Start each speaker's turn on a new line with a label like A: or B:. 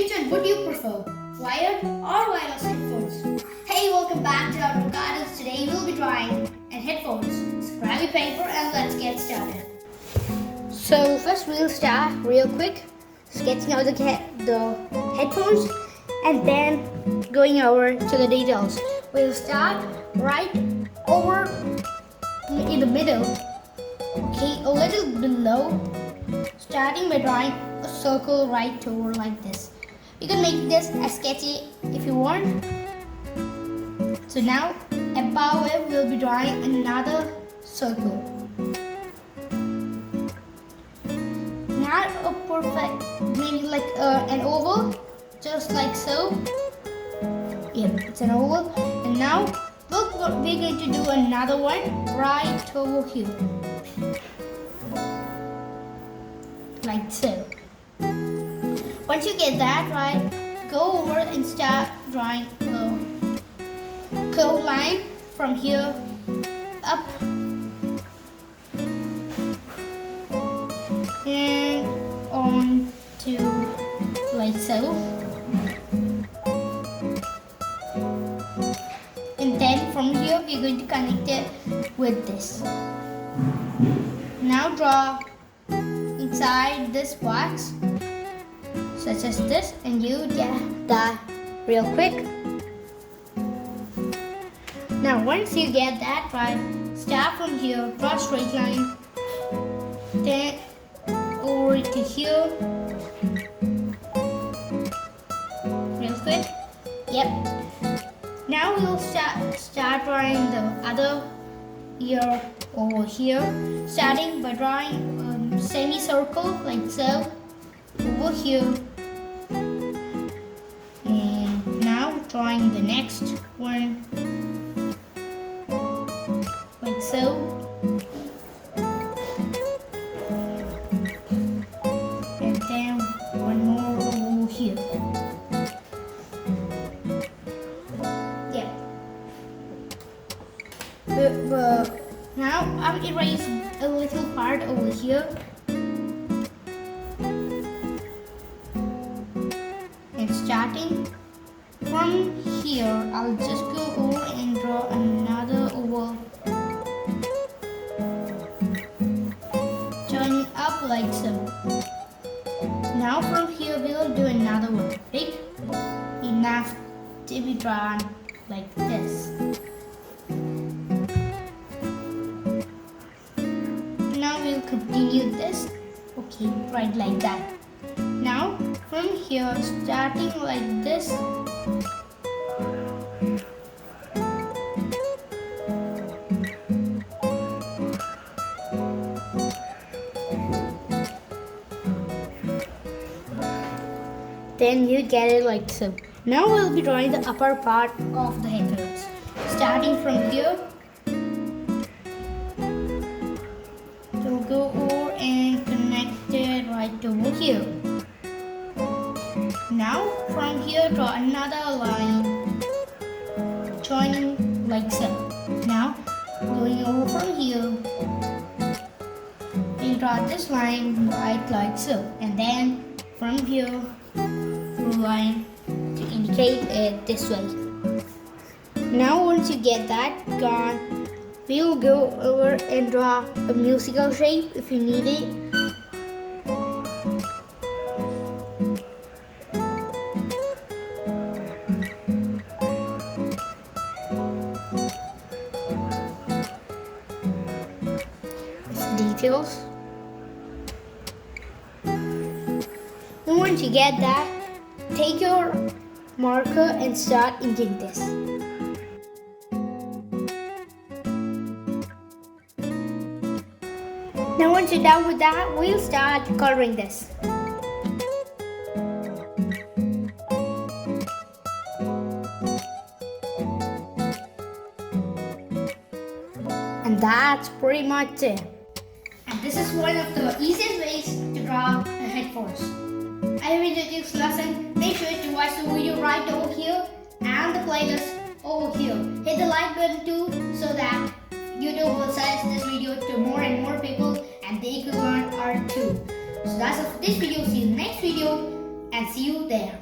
A: which one would you prefer? Wired or wireless headphones? Hey, welcome back to our tutorials. Today we'll be drawing and headphones. So grab your paper and let's get started. So first we'll start real quick sketching out the headphones and then going over to the details. We'll start right over in the middle, okay, a little below, starting by drawing a circle right over like this. You can make this as sketchy if you want. So now above it we'll be drawing another circle. Not a perfect, maybe like an oval, just like so. Yeah, it's an oval. And now we're going to do another one right over here, like so. Once you get that right, go over and start drawing a curved line from here up and on to like so. And then from here we're going to connect it with this. Now draw inside this box such as this, and you get that real quick. Now once you get that right, start from here, draw a straight line, then over to here, real quick. Yep. Now we'll start drawing the other ear over here, starting by drawing a semicircle like so over here, and now drawing the next one like so, and then one more over here. Now I'll erase a little part over here and starting from here I'll just go over and draw another oval, joining up like so. Now from here we'll do another one big enough to be drawn like this. Continue this, okay, right like that. Now from here, starting like this, then you get it like so. Now we'll be drawing the upper part of the headphones, starting from here. Go over and connect it right over here. Now from here draw another line, joining like so. Now going over from here, we draw this line right like so, and then from here through line to indicate it this way. Now once you get that gone, we'll go over and draw a musical shape if you need it. Details. And once you get that, take your marker and start inking this. Now once you're done with that, we'll start coloring this. And that's pretty much it. And this is one of the easiest ways to draw the headphones. I have enjoyed this lesson. Make sure to watch the video right over here and the playlist over here. Hit the like button too so that YouTube will suggest this video to more and more people and they could learn art too. So that's it for this video. See you in the next video and see you there.